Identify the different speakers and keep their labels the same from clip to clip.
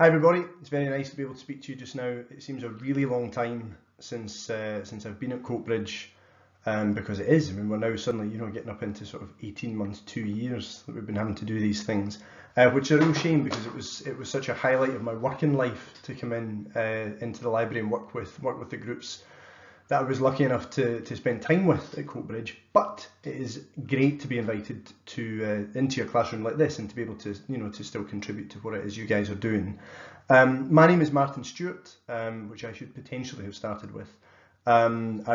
Speaker 1: Hi everybody, it's very nice to be able to speak to you just now. It seems a really long time since I've been at Coatbridge, because it is. I mean, we're now suddenly, getting up into sort of 18 months, 2 years that we've been having to do these things, which is a real shame because it was such a highlight of my working life to come into the library and work with the groups that I was lucky enough to spend time with at Coatbridge. But it is great to be invited to into your classroom like this and to be able to to still contribute to what it is you guys are doing. My name is Martin Stewart, which I should potentially have started with. I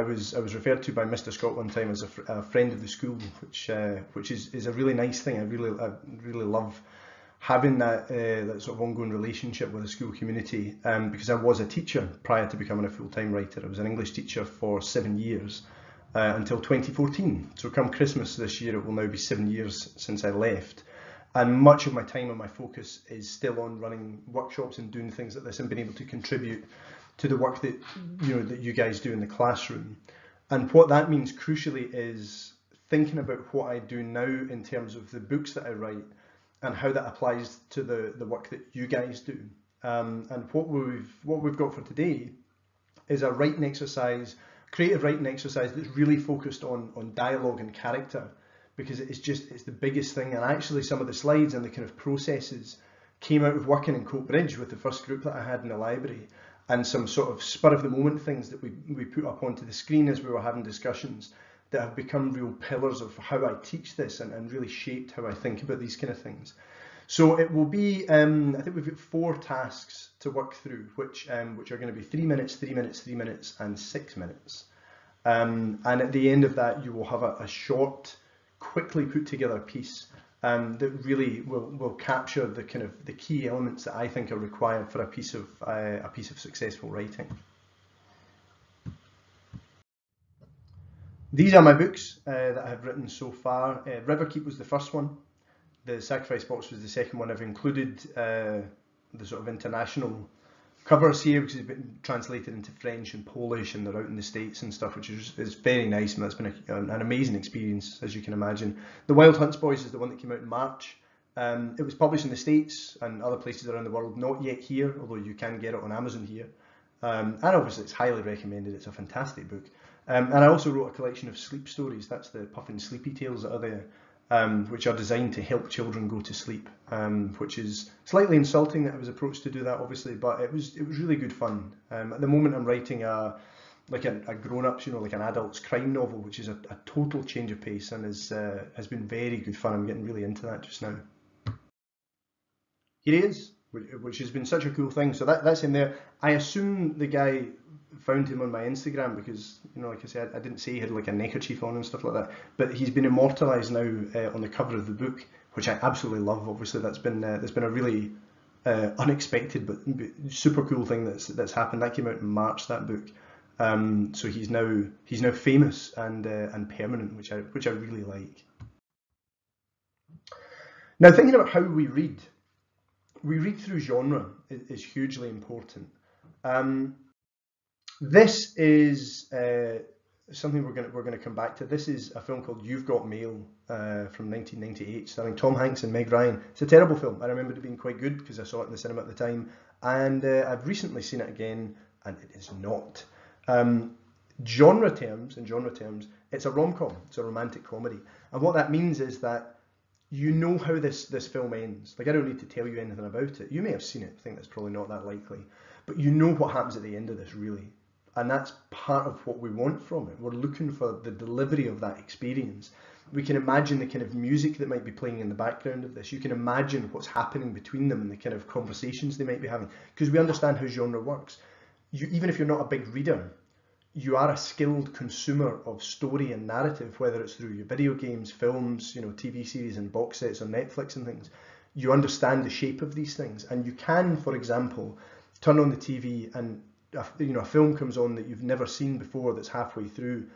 Speaker 1: was referred to by Mr. Scott one time as a friend of the school, which is a really nice thing. I really love having that sort of ongoing relationship with the school community, because I was a teacher prior to becoming a full-time writer. I was an English teacher for 7 years until 2014. So come Christmas this year, it will now be 7 years since I left. And much of my time and my focus is still on running workshops and doing things like this and being able to contribute to the work that that you guys do in the classroom. And what that means crucially is thinking about what I do now in terms of the books that I write and how that applies to the work that you guys do. And what we've got for today is a writing exercise, creative writing exercise that's really focused on dialogue and character, because it's the biggest thing. And actually some of the slides and the kind of processes came out of working in Coatbridge with the first group that I had in the library, and some sort of spur of the moment things that we put up onto the screen as we were having discussions that have become real pillars of how I teach this and really shaped how I think about these kind of things. So it will be, I think we've got 4 tasks to work through, which are going to be 3 minutes, 3 minutes, 3 minutes, and 6 minutes. And at the end of that, you will have a short, quickly put together piece that really will capture the key elements that I think are required for a piece of successful writing. These are my books that I have written so far. Riverkeep was the first one. The Sacrifice Box was the second one. I've included the sort of international covers here because it's been translated into French and Polish, and they're out in the States and stuff, which is very nice, and that's been an amazing experience, as you can imagine. The Wild Hunts Boys is the one that came out in March. It was published in the States and other places around the world, not yet here, although you can get it on Amazon here. And obviously it's highly recommended. It's a fantastic book. And I also wrote a collection of sleep stories. That's the Puffin Sleepy Tales that are there, which are designed to help children go to sleep, which is slightly insulting that I was approached to do that, obviously, but it was really good fun. At the moment I'm writing a grown-ups, like an adult's crime novel, which is a total change of pace and has been very good fun. I'm getting really into that just now. Here he is, which has been such a cool thing. So that's in there. I assume the guy found him on my Instagram because, like I said, I didn't say he had like a neckerchief on and stuff like that, but he's been immortalised now on the cover of the book, which I absolutely love. Obviously, that's been a really unexpected but super cool thing that's happened. That came out in March, that book. So he's now famous and permanent, which I really like. Now, thinking about how we read through genre is hugely important. This is something we're going to come back to. This is a film called You've Got Mail from 1998, starring Tom Hanks and Meg Ryan. It's a terrible film. I remember it being quite good because I saw it in the cinema at the time, and I've recently seen it again, and it is not. Genre terms, it's a rom-com. It's a romantic comedy, and what that means is that you know how this film ends. Like, I don't need to tell you anything about it. You may have seen it. I think that's probably not that likely, but you know what happens at the end of this, really. And that's part of what we want from it. We're looking for the delivery of that experience. We can imagine the kind of music that might be playing in the background of this. You can imagine what's happening between them and the kind of conversations they might be having, because we understand how genre works. Even if you're not a big reader, you are a skilled consumer of story and narrative, whether it's through your video games, films, TV series and box sets on Netflix and things. You understand the shape of these things, and you can, for example, turn on the TV and a film comes on that you've never seen before that's halfway through,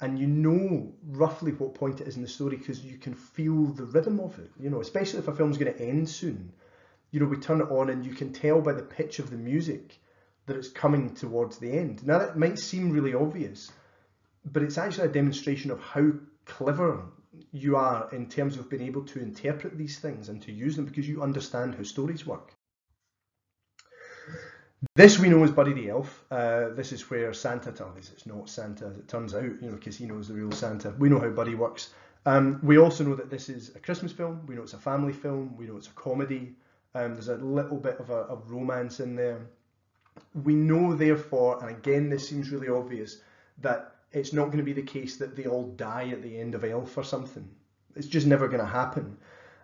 Speaker 1: and you know roughly what point it is in the story because you can feel the rhythm of it. Especially if a film's going to end soon. We turn it on and you can tell by the pitch of the music that it's coming towards the end. Now, that might seem really obvious, but it's actually a demonstration of how clever you are in terms of being able to interpret these things and to use them, because you understand how stories work. This we know is Buddy the Elf. This is where Santa tells us it's not Santa, as it turns out, because he knows the real Santa. We know how Buddy works. We also know that this is a Christmas film. We know it's a family film. We know it's a comedy. There's a little bit of a romance in there. We know, therefore, and again, this seems really obvious, that it's not going to be the case that they all die at the end of Elf or something. It's just never going to happen.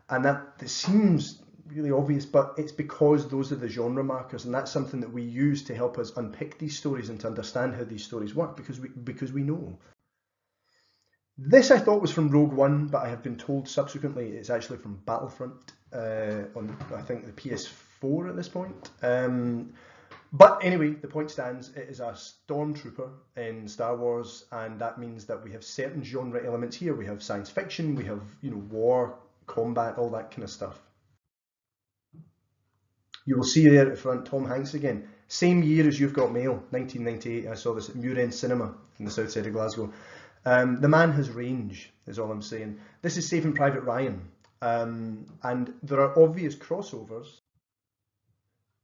Speaker 1: And that seems really obvious, but it's because those are the genre markers, and that's something that we use to help us unpick these stories and to understand how these stories work, because we know. This I thought was from Rogue One, but I have been told subsequently it's actually from Battlefront on, I think, the PS4 at this point. But anyway, the point stands. It is a stormtrooper in Star Wars, and that means that we have certain genre elements here. We have science fiction, we have, war, combat, all that kind of stuff. You will see there at the front Tom Hanks again. Same year as You've Got Mail, 1998. I saw this at Muir End Cinema in the south side of Glasgow. The man has range, is all I'm saying. This is Saving Private Ryan, and there are obvious crossovers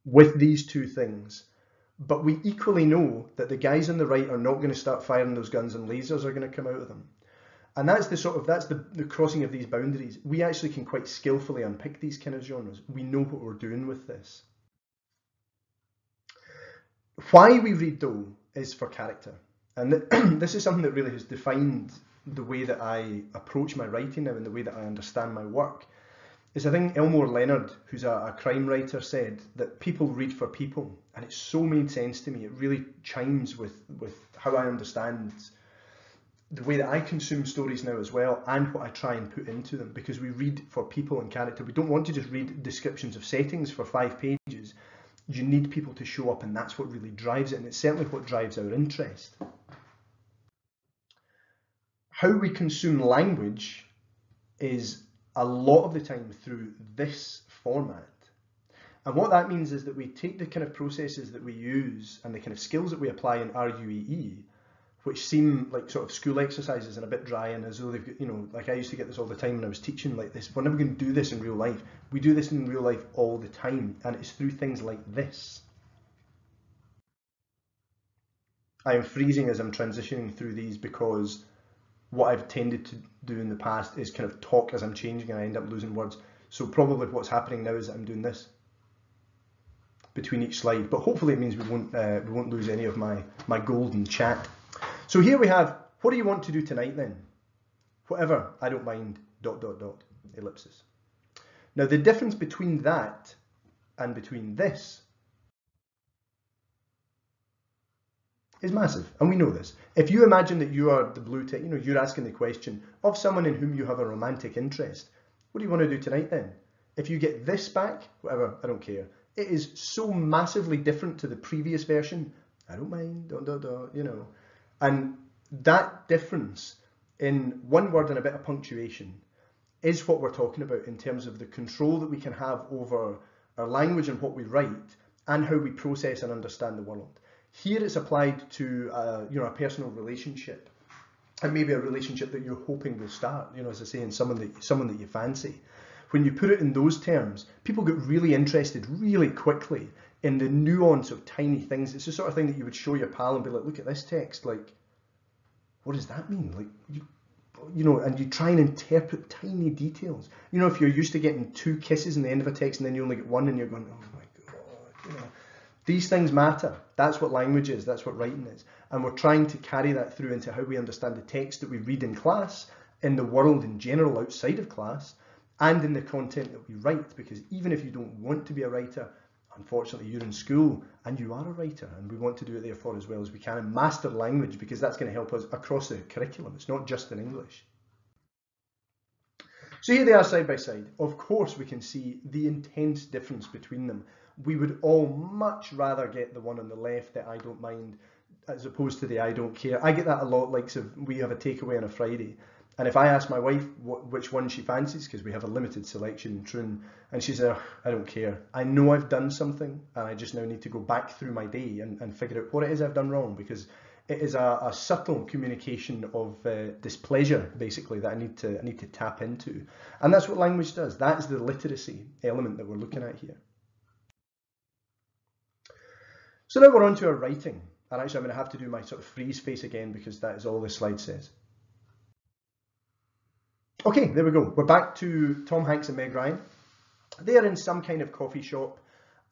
Speaker 1: with these two things, but we equally know that the guys on the right are not going to start firing those guns and lasers are going to come out of them. And that's the crossing of these boundaries. We actually can quite skillfully unpick these kind of genres. We know what we're doing with this. Why we read, though, is for character. And this is something that really has defined the way that I approach my writing now and the way that I understand my work. I think Elmore Leonard, who's a crime writer, said that people read for people, and it so made sense to me. It really chimes with how I understand the way that I consume stories now as well, and what I try and put into them, because we read for people and character. We don't want to just read descriptions of settings for 5 pages. You need people to show up, and that's what really drives it, and it's certainly what drives our interest. How we consume language is a lot of the time through this format. And what that means is that we take the kind of processes that we use and the kind of skills that we apply in RUEE, which seem like sort of school exercises and a bit dry, and as though they've got, like I used to get this all the time when I was teaching like this. We're never going to do this in real life. We do this in real life all the time, and it's through things like this. I am freezing as I'm transitioning through these because what I've tended to do in the past is kind of talk as I'm changing, and I end up losing words. So probably what's happening now is that I'm doing this between each slide, but hopefully it means we won't lose any of my golden chat. So here we have, what do you want to do tonight then? Whatever, I don't mind, ... ellipsis. Now the difference between that and between this is massive, and we know this. If you imagine that you are the blue tick, you're asking the question of someone in whom you have a romantic interest, what do you want to do tonight then? If you get this back, whatever, I don't care. It is so massively different to the previous version. I don't mind, ... And that difference in one word and a bit of punctuation is what we're talking about in terms of the control that we can have over our language and what we write and how we process and understand the world. Here it's applied to a personal relationship, and maybe a relationship that you're hoping will start, as I say, in someone that you fancy. When you put it in those terms, people get really interested really quickly in the nuance of tiny things. It's the sort of thing that you would show your pal and be like, look at this text, like, what does that mean? Like, and you try and interpret tiny details. If you're used to getting 2 kisses in the end of a text and then you only get 1 and you're going, oh my God, These things matter. That's what language is, that's what writing is. And we're trying to carry that through into how we understand the text that we read in class, in the world in general outside of class, and in the content that we write, because even if you don't want to be a writer, unfortunately you're in school and you are a writer, and we want to do it therefore as well as we can and master language, because that's going to help us across the curriculum. It's not just in English. So here they are side by side. Of course we can see the intense difference between them. We would all much rather get the one on the left, that I don't mind, as opposed to the I don't care. I get that a lot, like if we have a takeaway on a Friday, and if I ask my wife which one she fancies, because we have a limited selection in Troon, and she says, I don't care. I know I've done something, and I just now need to go back through my day and figure out what it is I've done wrong, because it is a subtle communication of displeasure, basically, that I need to tap into. And that's what language does. That's the literacy element that we're looking at here. So now we're on to our writing. And actually I'm going to have to do my sort of freeze face again because that is all this slide says. Okay, there we go. We're back to Tom Hanks and Meg Ryan. They are in some kind of coffee shop.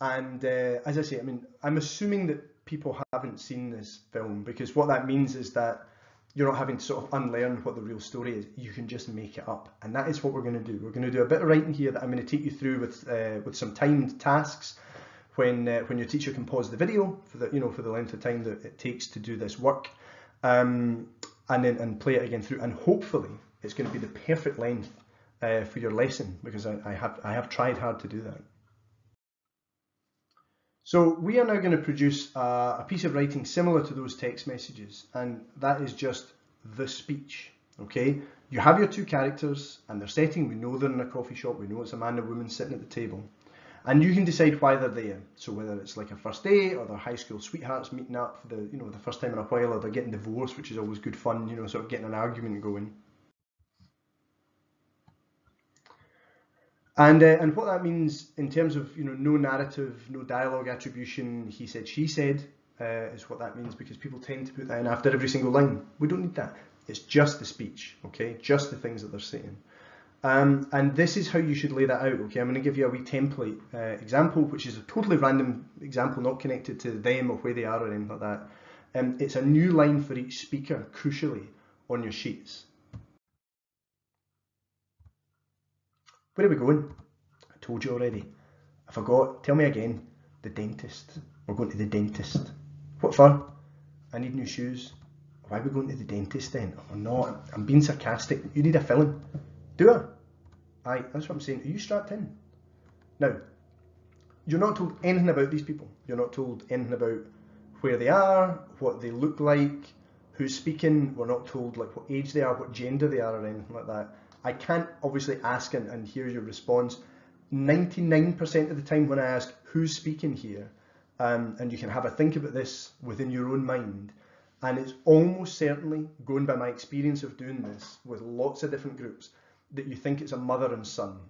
Speaker 1: And as I say, I mean, I'm assuming that people haven't seen this film because what that means is that you're not having to sort of unlearn what the real story is. You can just make it up. And that is what we're going to do. We're going to do a bit of writing here that I'm going to take you through with some timed tasks when your teacher can pause the video for the length of time that it takes to do this work, and play it again through. And hopefully it's going to be the perfect length for your lesson because I have tried hard to do that. So we are now going to produce a piece of writing similar to those text messages, and that is just the speech, okay? You have your two characters and their setting. We know they're in a coffee shop. We know it's a man and a woman sitting at the table. And you can decide why they're there. So whether it's like a first date or they're high school sweethearts meeting up for the first time in a while, or they're getting divorced, which is always good fun, sort of getting an argument going. And what that means in terms of no narrative, no dialogue attribution, he said, she said, is what that means, because people tend to put that in after every single line. We don't need that. It's just the speech, okay? Just the things that they're saying. And this is how you should lay that out, okay? I'm going to give you a wee template example, which is a totally random example, not connected to them or where they are or anything like that. It's a new line for each speaker, crucially, on your sheets. Where are we going? I told you already. I forgot. Tell me again. The dentist. We're going to the dentist. What for? I need new shoes. Why are we going to the dentist then? Oh no, I'm being sarcastic. You need a filling. Do I? Aye, that's what I'm saying. Are you strapped in? Now, you're not told anything about these people. You're not told anything about where they are, what they look like, who's speaking. We're not told like what age they are, what gender they are or anything like that. I can't obviously ask and hear your response. 99% of the time when I ask who's speaking here, and you can have a think about this within your own mind, and it's almost certainly, going by my experience of doing this with lots of different groups, that you think it's a mother and son.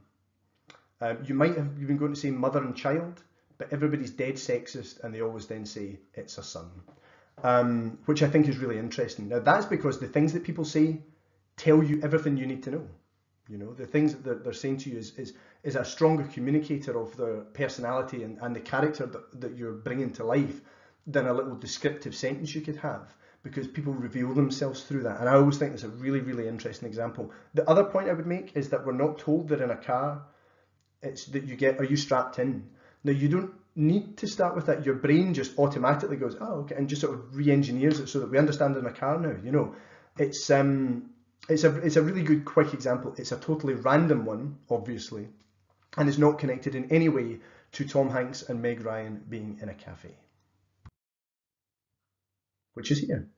Speaker 1: You might have been going to say mother and child, but everybody's dead sexist and they always then say it's a son, which I think is really interesting. Now that's because the things that people say tell you everything you need to know. The things that they're saying to you is a stronger communicator of their personality and the character that you're bringing to life than a little descriptive sentence you could have, because people reveal themselves through that. And I always think it's a really, really interesting example. The other point I would make is that we're not told they're in a car. It's that you get, are you strapped in? Now, you don't need to start with that. Your brain just automatically goes, oh, okay, and just sort of re-engineers it so that we understand they're in a car now. It's a really good, quick example. It's a totally random one, obviously, and it's not connected in any way to Tom Hanks and Meg Ryan being in a cafe, which is here.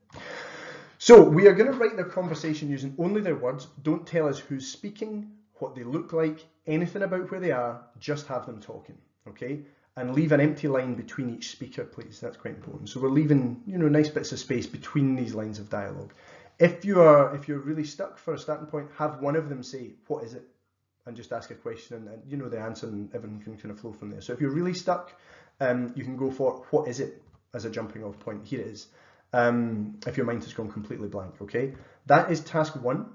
Speaker 1: So we are going to write their conversation using only their words. Don't tell us who's speaking, what they look like, anything about where they are. Just have them talking, okay? And leave an empty line between each speaker, please. That's quite important. So we're leaving, nice bits of space between these lines of dialogue. If you're really stuck for a starting point, have one of them say, what is it? And just ask a question and the answer, and everyone can kind of flow from there. So if you're really stuck, you can go for what is it as a jumping off point. Here it is. If your mind has gone completely blank, okay? That is task 1.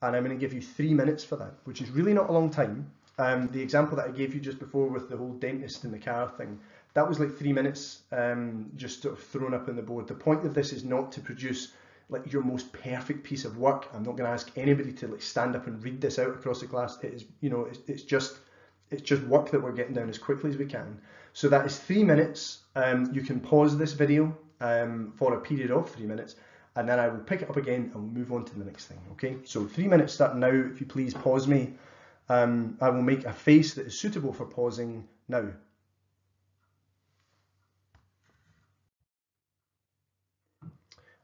Speaker 1: And I'm going to give you 3 minutes for that, which is really not a long time. The example that I gave you just before with the whole dentist in the car thing, that was like 3 minutes just sort of thrown up on the board. The point of this is not to produce like your most perfect piece of work. I'm not going to ask anybody to like stand up and read this out across the class. It is, it's just work that we're getting down as quickly as we can. So that is 3 minutes. You can pause this video for a period of 3 minutes, and then I will pick it up again and we'll move on to the next thing. Okay, so 3 minutes starting now. If you please pause me. I will make a face that is suitable for pausing now.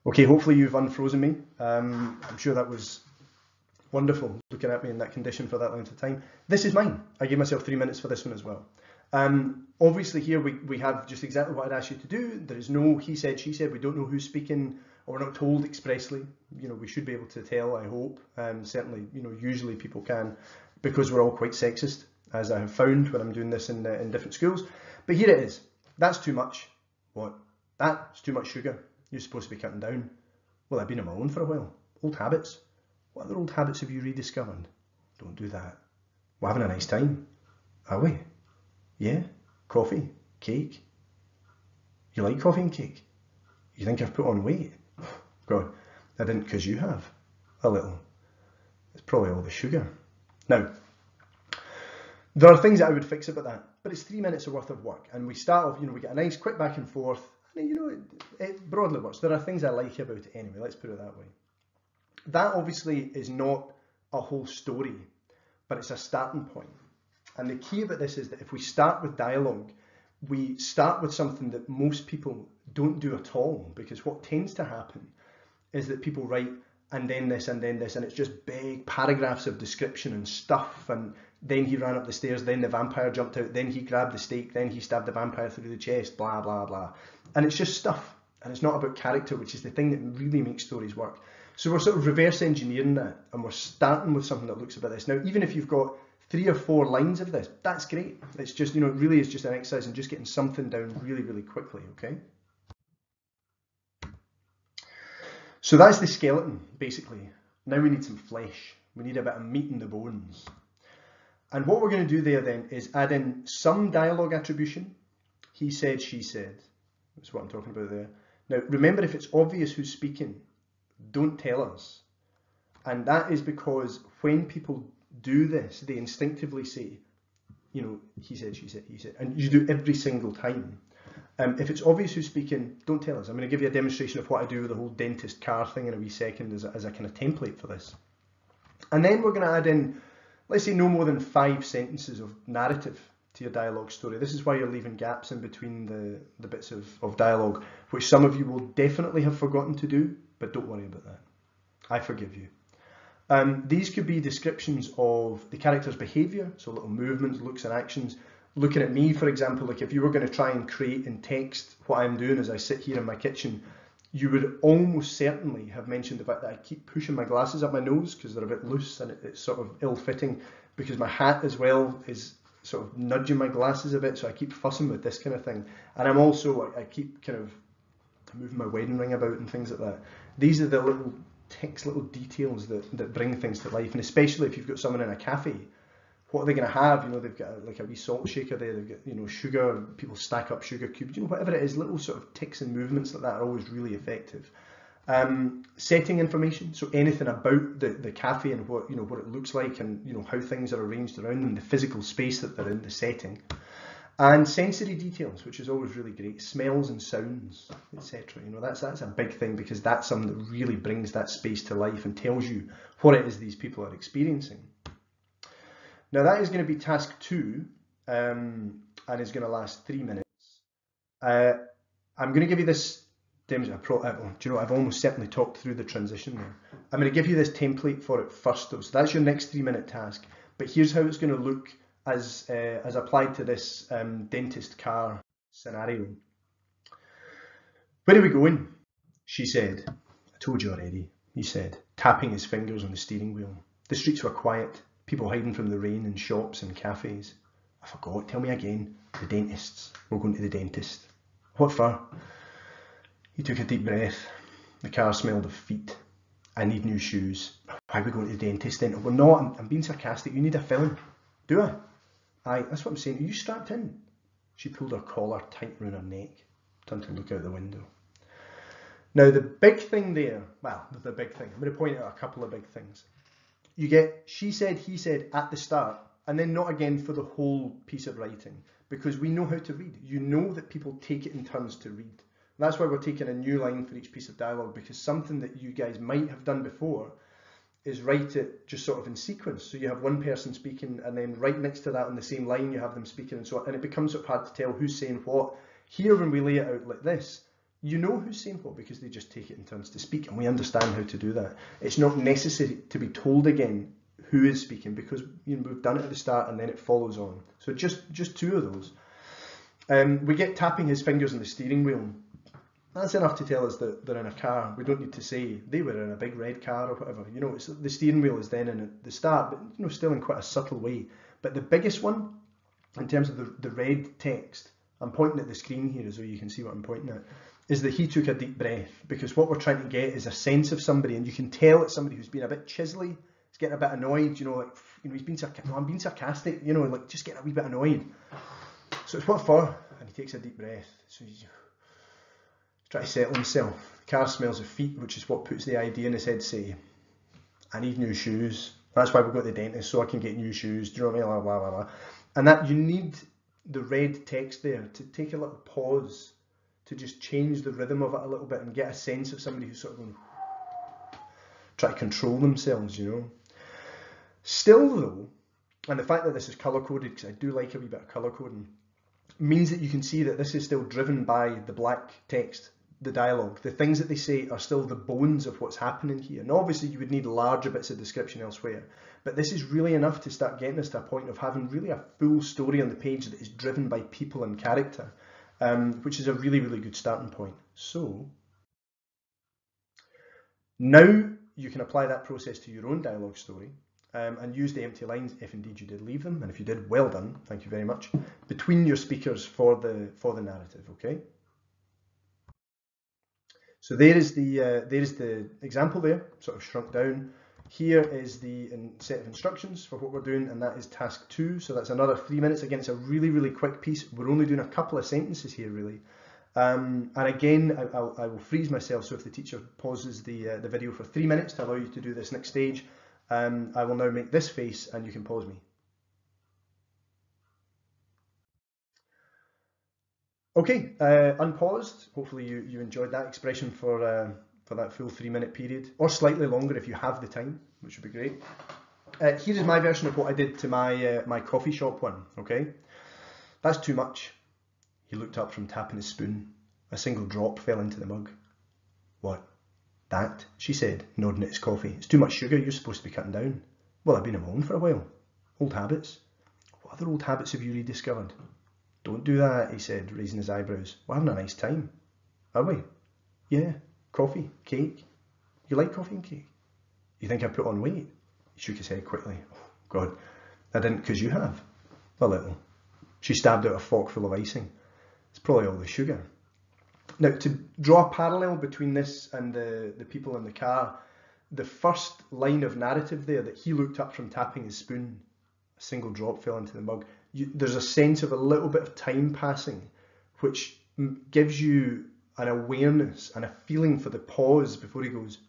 Speaker 1: Okay, hopefully you've unfrozen me. I'm sure that was wonderful looking at me in that condition for that length of time. This is mine. I gave myself 3 minutes for this one as well. Obviously here we have just exactly what I'd asked you to do. There is no he said, she said. We don't know who's speaking, or we're not told expressly. We should be able to tell, I hope. Certainly, usually people can, because we're all quite sexist, as I have found when I'm doing this in different schools. But here it is. That's too much. What? That's too much sugar. You're supposed to be cutting down. Well, I've been on my own for a while. Old habits. What other old habits have you rediscovered? Don't do that. We're having a nice time. Are we? Yeah? Coffee? Cake? You like coffee and cake? You think I've put on weight? God, I didn't because you have. A little. It's probably all the sugar. Now, there are things that I would fix about that, but it's 3 minutes worth of work. And we start off, we get a nice quick back and forth. And, it broadly works. There are things I like about it anyway, let's put it that way. That obviously is not a whole story, but it's a starting point. And the key about this is that if we start with dialogue, we start with something that most people don't do at all, because what tends to happen is that people write and then this, and it's just big paragraphs of description and stuff, and then he ran up the stairs, then the vampire jumped out, then he grabbed the stake, then he stabbed the vampire through the chest, blah, blah, blah. And it's just stuff, and it's not about character, which is the thing that really makes stories work. So we're sort of reverse engineering that, and we're starting with something that looks about this. Now, even if you've got 3 or 4 lines of this, that's great. It's just, it really is just an exercise in just getting something down really, really quickly, okay? So that's the skeleton, basically. Now we need some flesh. We need a bit of meat in the bones. And what we're going to do there then is add in some dialogue attribution. He said, she said. That's what I'm talking about there. Now, remember, if it's obvious who's speaking, don't tell us. And that is because when people do this, they instinctively say, he said, she said, he said. And you do every single time. If it's obvious who's speaking, don't tell us. I'm going to give you a demonstration of what I do with the whole dentist car thing in a wee second as a kind of template for this. And then we're going to add in, let's say, no more than 5 sentences of narrative to your dialogue story. This is why you're leaving gaps in between the bits of dialogue, which some of you will definitely have forgotten to do, but don't worry about that. I forgive you. These could be descriptions of the character's behaviour, so little movements, looks and actions. Looking at me, for example, like if you were going to try and create in text what I'm doing as I sit here in my kitchen, you would almost certainly have mentioned the fact that I keep pushing my glasses up my nose because they're a bit loose and it's sort of ill-fitting, because my hat as well is sort of nudging my glasses a bit, so I keep fussing with this kind of thing. And I'm also, I keep kind of moving my wedding ring about and things like that. These are the little ticks, little details that bring things to life, and especially if you've got someone in a cafe. What are they going to have? They've got like a wee salt shaker there, they've got, sugar, people stack up sugar cubes, whatever it is, little sort of ticks and movements like that are always really effective. Setting information, so anything about the cafe and what it looks like, and how things are arranged around them, the physical space that they're in, the setting. And sensory details, which is always really great, smells and sounds, etc. That's a big thing, because that's something that really brings that space to life and tells you what it is these people are experiencing. Now that is going to be task 2, and is going to last 3 minutes. I'm going to give you this demonstration. I've almost certainly talked through the transition there. I'm going to give you this template for it first though. So that's your next 3-minute task. But here's how it's going to look as applied to this dentist car scenario. Where are we going? She said. I told you already, he said, tapping his fingers on the steering wheel. The streets were quiet. People hiding from the rain in shops and cafes. I forgot, tell me again. The dentists. We're going to the dentist. What for? He took a deep breath. The car smelled of feet. I need new shoes. Why are we going to the dentist then? We're not, I'm being sarcastic. You need a filling. Do I? Aye, that's what I'm saying. Are you strapped in? She pulled her collar tight round her neck. Turned to look out the window. Now the big thing there, well, the big thing, I'm going to point out a couple of big things. You get she said, he said at the start, and then not again for the whole piece of writing, because we know how to read. You know that people take it in turns to read. And that's why we're taking a new line for each piece of dialogue, because something that you guys might have done before is write it just sort of in sequence. So you have one person speaking, and then right next to that on the same line you have them speaking, and so on, and it becomes sort of hard to tell who's saying what. Here, when we lay it out like this, you know who's saying what because they just take it in turns to speak, and we understand how to do that. It's not necessary to be told again who is speaking, because we've done it at the start and then it follows on. So just 2 of those. We get tapping his fingers on the steering wheel. That's enough to tell us that they're in a car. We don't need to say they were in a big red car or whatever. It's, the steering wheel is then in at the start, but still in quite a subtle way. But the biggest one, in terms of the red text, I'm pointing at the screen here so you can see what I'm pointing at, is that he took a deep breath, because what we're trying to get is a sense of somebody, and you can tell it's somebody who's been a bit chisely, he's getting a bit annoyed, he's been I'm being sarcastic, like just getting a wee bit annoyed. So it's what for? And he takes a deep breath. So he's trying to settle himself. The car smells of feet, which is what puts the idea in his head, say, I need new shoes. That's why we go to the dentist, so I can get new shoes. Do you know what I mean? Blah, blah, blah. And that you need the red text there to take a little pause, to just change the rhythm of it a little bit and get a sense of somebody who's sort of going, try to control themselves, Still though, and the fact that this is colour coded, because I do like a wee bit of colour coding, means that you can see that this is still driven by the black text, the dialogue. The things that they say are still the bones of what's happening here. And obviously you would need larger bits of description elsewhere, but this is really enough to start getting us to a point of having really a full story on the page that is driven by people and character, which is a really, really good starting point. So now you can apply that process to your own dialogue story, and use the empty lines if indeed you did leave them, and if you did, well done, thank you very much, between your speakers for the narrative. Okay. So there is the example there, sort of shrunk down. Here is the set of instructions for what we're doing, and that is task 2. So that's another 3 minutes. Again, it's a really, really quick piece. We're only doing a couple of sentences here, really. And again, I will freeze myself. So if the teacher pauses the video for 3 minutes to allow you to do this next stage, I will now make this face, and you can pause me. Okay, unpaused. Hopefully you enjoyed that expression for that full 3 minute period, or slightly longer if you have the time, which would be great. Here is my version of what I did to my coffee shop one. Okay, that's too much. He looked up from tapping his spoon. A single drop fell into the mug. What? That? She said, nodding at his coffee. It's too much sugar. You're supposed to be cutting down. Well, I've been alone for a while. Old habits. What other old habits have you rediscovered? Don't do that, he said, raising his eyebrows. We're having a nice time. Are we? Yeah. Coffee, cake. You like coffee and cake? You think I put on weight? He shook his head quickly. Oh, God, I didn't because you have. A little. She stabbed out a fork full of icing. It's probably all the sugar. Now, to draw a parallel between this and the people in the car, the first line of narrative there, that he looked up from tapping his spoon, a single drop fell into the mug. There's a sense of a little bit of time passing, which gives you an awareness and a feeling for the pause before he goes,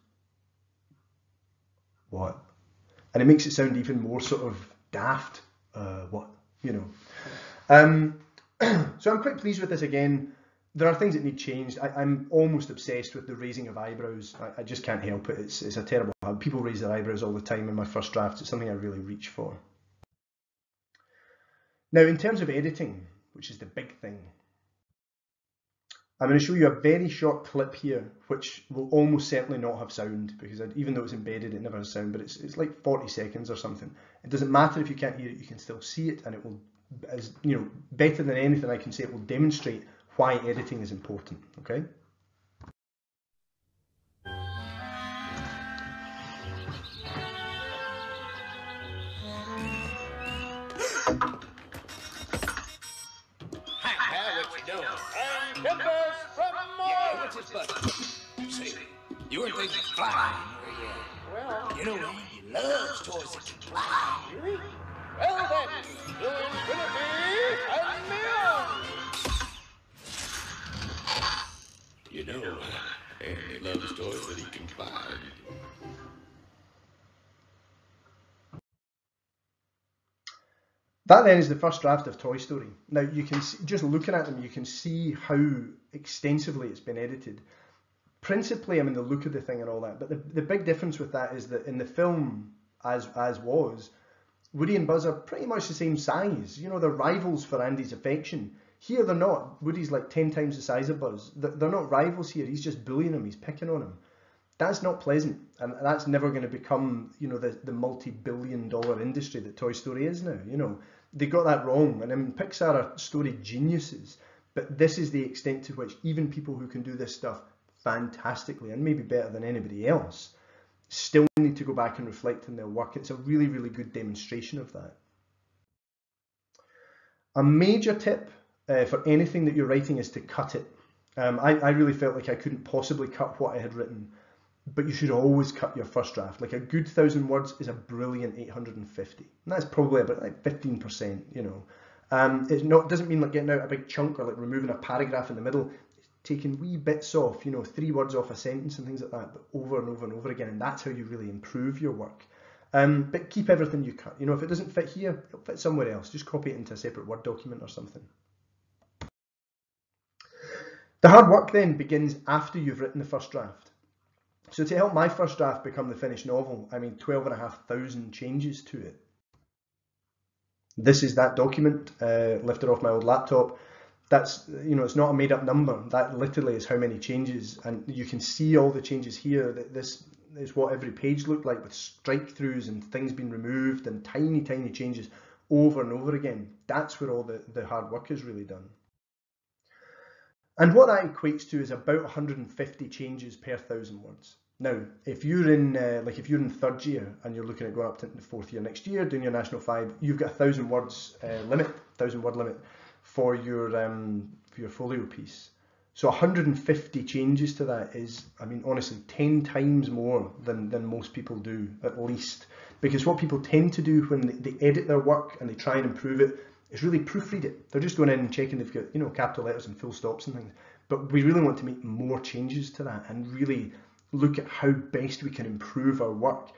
Speaker 1: what? And it makes it sound even more sort of daft. What? So I'm quite pleased with this again. There are things that need changed. I'm almost obsessed with the raising of eyebrows. I just can't help it. It's a terrible habit. People raise their eyebrows all the time in my first drafts. It's something I really reach for. Now, in terms of editing, which is the big thing, I'm going to show you a very short clip here, which will almost certainly not have sound, because even though it's embedded, it never has sound, but it's like 40 seconds or something. It doesn't matter if you can't hear it, you can still see it, and it will, as better than anything I can say, it will demonstrate why editing is important, okay?
Speaker 2: You were thinking flying, well, he loves toys that can fly. Well then, to infinity and beyond. And he loves toys that he can fly.
Speaker 1: That then is the first draft of Toy Story. Now you can see, just looking at them, you can see how extensively it's been edited. Principally, I mean, the look of the thing and all that, but the big difference with that is that in the film, as was, Woody and Buzz are pretty much the same size. They're rivals for Andy's affection. Here they're not. Woody's like 10 times the size of Buzz. They're not rivals here. He's just bullying him. He's picking on him. That's not pleasant, and that's never going to become, the multi-billion-dollar industry that Toy Story is now. They got that wrong, and I mean, Pixar are story geniuses, but this is the extent to which even people who can do this stuff fantastically, and maybe better than anybody else, still need to go back and reflect on their work. It's a really, really good demonstration of that. A major tip for anything that you're writing is to cut it. I really felt like I couldn't possibly cut what I had written, but you should always cut your first draft. Like a good 1,000 words is a brilliant 850. And that's probably about like 15%, you know. It doesn't mean like getting out a big chunk or like removing a paragraph in the middle. It's taking wee bits off, you know, 3 words off a sentence and things like that, but over and over and over again. And that's how you really improve your work. But keep everything you cut. You know, if it doesn't fit here, it'll fit somewhere else. Just copy it into a separate Word document or something. The hard work then begins after you've written the first draft. So to help my first draft become the finished novel, I made 12,500 changes to it. This is that document, lifted off my old laptop. That's, you know, it's not a made up number. That literally is how many changes. And you can see all the changes here. This is what every page looked like, with strike throughs and things being removed and tiny, tiny changes over and over again. That's where all the hard work is really done. And what that equates to is about 150 changes per 1,000 words. Now, if you're in if you're in 3rd year and you're looking at going up to the 4th year next year, doing your National 5, you've got 1,000 words limit, 1,000 word limit for your folio piece. So 150 changes to that is, I mean, honestly, 10 times more than most people do, at least. Because what people tend to do when they edit their work and they try and improve it is really proofread it. They're just going in and checking they've got, you know, capital letters and full stops and things. But we really want to make more changes to that and really look at how best we can improve our work.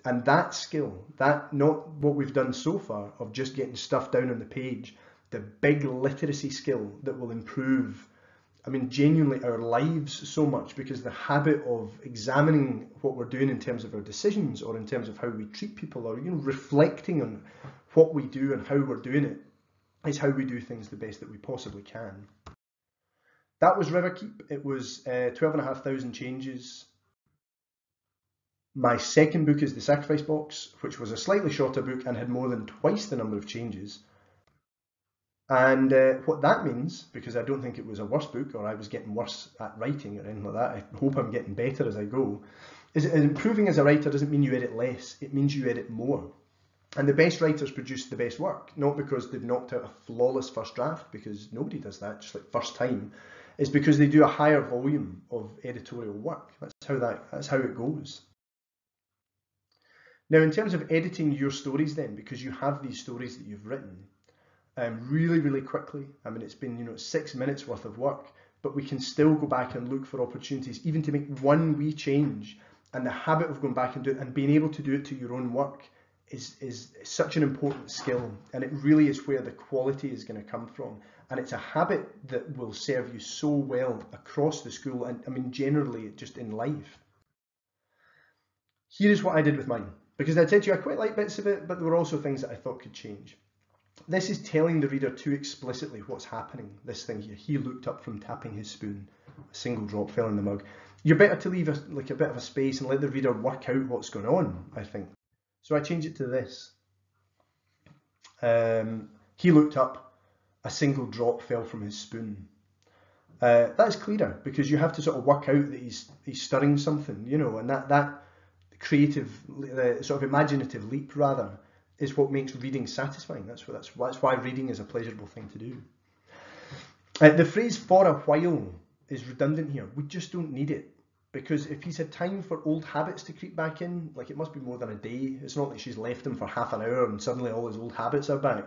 Speaker 1: And that skill, that not what we've done so far of just getting stuff down on the page, the big literacy skill that will improve, I mean, genuinely our lives so much, because the habit of examining what we're doing in terms of our decisions or in terms of how we treat people, or, you know, reflecting on what we do and how we're doing it, is how we do things the best that we possibly can. That was Riverkeep. It was 12,500 changes. My second book is The Sacrifice Box, which was a slightly shorter book and had more than twice the number of changes. And what that means, because I don't think it was a worse book or I was getting worse at writing or anything like that, I hope I'm getting better as I go, is improving as a writer doesn't mean you edit less, it means you edit more. And the best writers produce the best work, not because they've knocked out a flawless first draft, because nobody does that, just like first time. It's because they do a higher volume of editorial work. That's how it goes. Now, in terms of editing your stories then, because you have these stories that you've written, really, really quickly, I mean, it's been, you know, 6 minutes worth of work, but we can still go back and look for opportunities, even to make one wee change. And the habit of going back and do it and being able to do it to your own work is such an important skill, and it really is where the quality is going to come from. And it's a habit that will serve you so well across the school, and I mean generally just in life. Here is what I did with mine, because I said to you I quite like bits of it, but there were also things that I thought could change. This is telling the reader too explicitly what's happening. This thing here, he looked up from tapping his spoon, a single drop fell in the mug. You're better to leave a bit of a space and let the reader work out what's going on, I think. So I change it to this. He looked up, a single drop fell from his spoon. That's clearer, because you have to sort of work out that he's stirring something, you know, and that creative, sort of imaginative leap rather, is what makes reading satisfying. That's why reading is a pleasurable thing to do. The phrase "for a while" is redundant here. We just don't need it. Because if he's had time for old habits to creep back in, like it must be more than a day. It's not like she's left him for half an hour and suddenly all his old habits are back.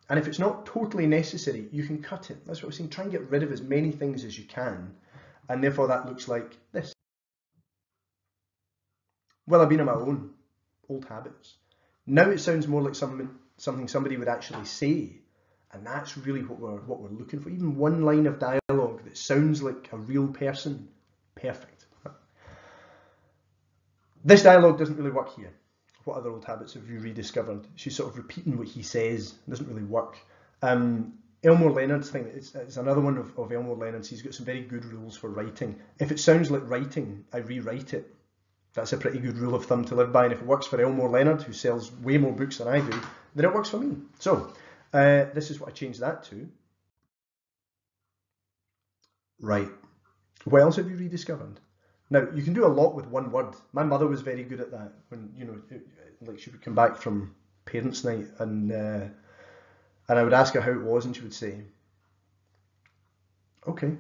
Speaker 1: And if it's not totally necessary, you can cut it. That's what I'm saying. Try and get rid of as many things as you can. And therefore that looks like this. Well, I've been on my own. Old habits. Now it sounds more like something somebody would actually say. And that's really what we're looking for. Even one line of dialogue that sounds like a real person. Perfect. This dialogue doesn't really work here. What other old habits have you rediscovered? She's sort of repeating what he says. It doesn't really work. Elmore Leonard's thing, it's another one of Elmore Leonard's. He's got some very good rules for writing. If it sounds like writing, I rewrite it. That's a pretty good rule of thumb to live by. And if it works for Elmore Leonard, who sells way more books than I do, then it works for me. So this is what I changed that to. Right. What else have you rediscovered? Now, you can do a lot with one word. My mother was very good at that when, you know, like she would come back from parents' night and I would ask her how it was and she would say, Okay.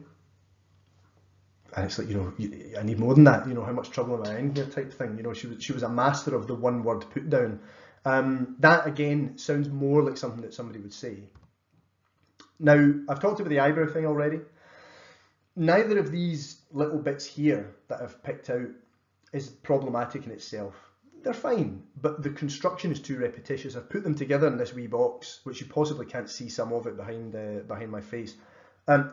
Speaker 1: And it's like, I need more than that. How much trouble am I in here type thing. She was a master of the one word put down. That again sounds more like something that somebody would say. Now, I've talked about the eyebrow thing already. Neither of these little bits here that I've picked out is problematic in itself. They're fine, but the construction is too repetitious. I've put them together in this wee box, which you possibly can't see some of it behind my face.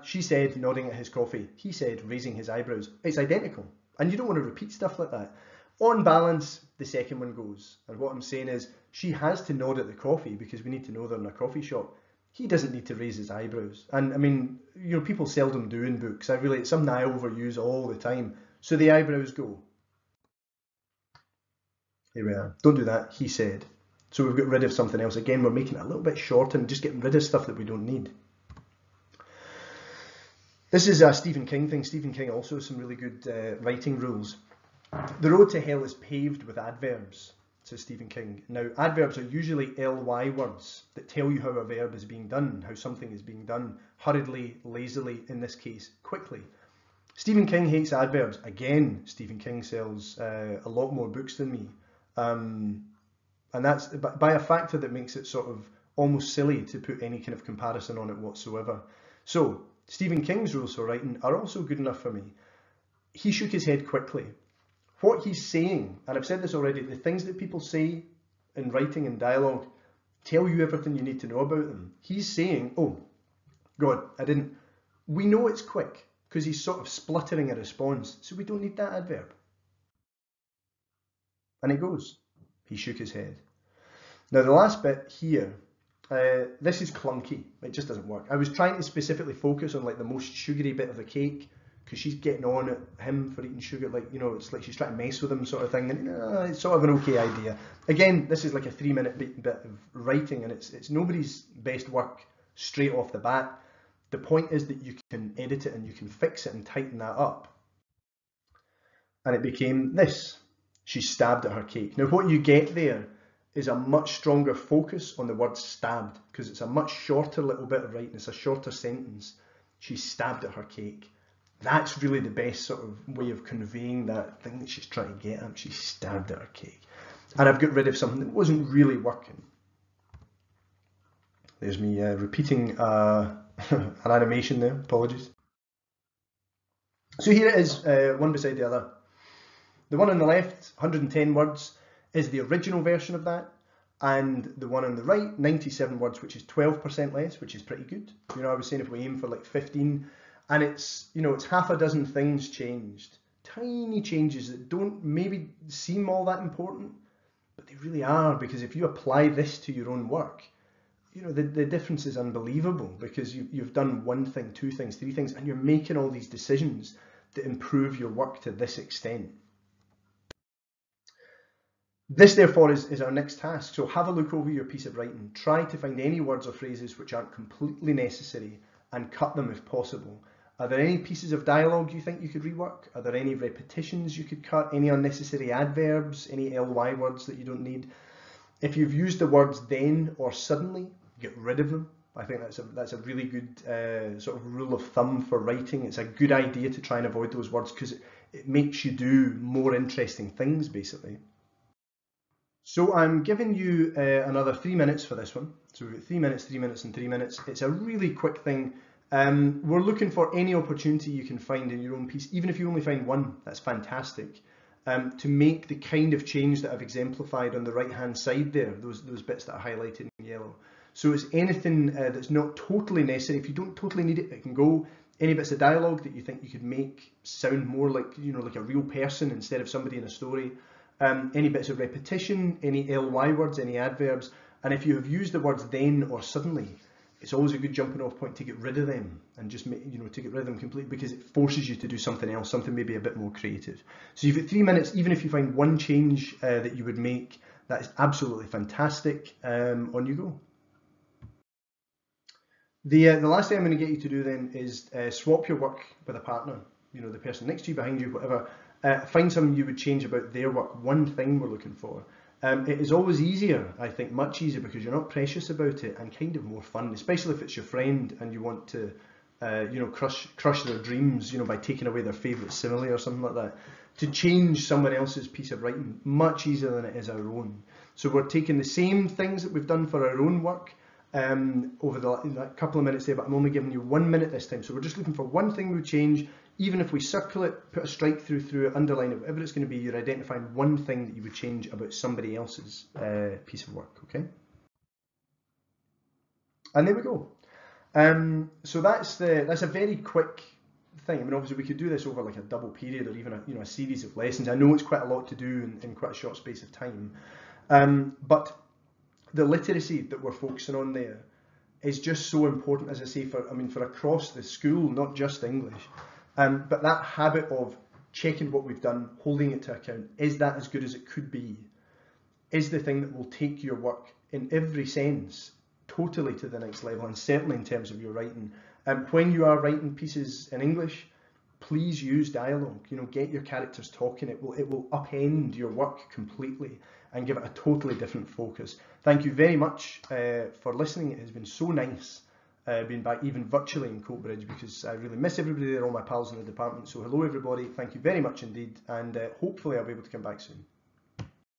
Speaker 1: She said, nodding at his coffee. He said, raising his eyebrows. It's identical. And you don't want to repeat stuff like that. On balance, the second one goes. And what I'm saying is, she has to nod at the coffee because we need to know they're in a coffee shop. He doesn't need to raise his eyebrows. And I mean, people seldom do in books. It's something I overuse all the time. So the eyebrows go. Here we are. Don't do that, he said. So we've got rid of something else. Again, we're making it a little bit shorter and just getting rid of stuff that we don't need. This is a Stephen King thing. Stephen King also has some really good writing rules. The road to hell is paved with adverbs, says Stephen King. Now, adverbs are usually ly words that tell you how a verb is being done, how something is being done, hurriedly, lazily, in this case, quickly. Stephen King hates adverbs. Again, Stephen King sells a lot more books than me. And that's by a factor that makes it sort of almost silly to put any kind of comparison on it whatsoever. So, Stephen King's rules for writing are also good enough for me. He shook his head quickly. What he's saying, and I've said this already, the things that people say in writing and dialogue tell you everything you need to know about them. He's saying, oh, God, I didn't. We know it's quick because he's sort of spluttering a response, so we don't need that adverb. And it goes. He shook his head. Now, the last bit here, this is clunky. It just doesn't work. I was trying to specifically focus on like the most sugary bit of the cake because she's getting on at him for eating sugar. It's like she's trying to mess with him sort of thing. And it's sort of an okay idea. Again, this is like a 3-minute bit of writing and it's nobody's best work straight off the bat. The point is that you can edit it and you can fix it and tighten that up. And it became this. She stabbed at her cake. Now what you get there is a much stronger focus on the word stabbed because it's a much shorter little bit of writing. It's a shorter sentence. She stabbed at her cake. That's really the best sort of way of conveying that thing that she's trying to get at. She stabbed at her cake. And I've got rid of something that wasn't really working. There's me repeating an animation there. Apologies. So here it is, one beside the other. The one on the left, 110 words, is the original version of that. And the one on the right, 97 words, which is 12% less, which is pretty good. I was saying if we aim for like 15, and it's half a dozen things changed. Tiny changes that don't maybe seem all that important, but they really are, because if you apply this to your own work, the difference is unbelievable because you've done one thing, two things, three things, and you're making all these decisions that improve your work to this extent. This, therefore, is our next task. So have a look over your piece of writing. Try to find any words or phrases which aren't completely necessary and cut them if possible. Are there any pieces of dialogue you think you could rework? Are there any repetitions you could cut? Any unnecessary adverbs? Any ly words that you don't need? If you've used the words then or suddenly, get rid of them. I think that's a really good sort of rule of thumb for writing. It's a good idea to try and avoid those words because it makes you do more interesting things, basically. So I'm giving you another 3 minutes for this one. So we've got 3 minutes, 3 minutes and 3 minutes. It's a really quick thing. We're looking for any opportunity you can find in your own piece, even if you only find one, that's fantastic, to make the kind of change that I've exemplified on the right hand side there, those bits that are highlighted in yellow. So it's anything that's not totally necessary. If you don't totally need it, it can go. Any bits of dialogue that you think you could make sound more like, like a real person instead of somebody in a story. Any bits of repetition, any ly words, any adverbs, and if you have used the words then or suddenly, it's always a good jumping off point to get rid of them and just to get rid of them completely because it forces you to do something else, something maybe a bit more creative. So you've got 3 minutes, even if you find one change that you would make, that is absolutely fantastic. On you go. The last thing I'm going to get you to do then is swap your work with a partner, the person next to you, behind you, whatever. Find something you would change about their work, one thing we're looking for. It is always easier, I think, much easier because you're not precious about it and kind of more fun, especially if it's your friend and you want to you know, crush their dreams, you know, by taking away their favourite simile or something like that. To change someone else's piece of writing, much easier than it is our own. So we're taking the same things that we've done for our own work over that couple of minutes there, but I'm only giving you 1 minute this time. So we're just looking for one thing we would change. Even if we circle it, put a strike through it, underline it, whatever it's going to be, you're identifying one thing that you would change about somebody else's piece of work, okay? And there we go. So that's a very quick thing. I mean, obviously we could do this over like a double period or even a series of lessons. I know it's quite a lot to do in quite a short space of time, but the literacy that we're focusing on there is just so important, as I say, for across the school, not just English. But that habit of checking what we've done, holding it to account, is that as good as it could be, is the thing that will take your work in every sense totally to the next level, and certainly in terms of your writing. When you are writing pieces in English, please use dialogue. You know, get your characters talking. It will upend your work completely and give it a totally different focus. Thank you very much for listening. It has been so nice being back even virtually in Coatbridge, because I really miss everybody there, all my pals in the department. So hello everybody, thank you very much indeed, and hopefully I'll be able to come back soon.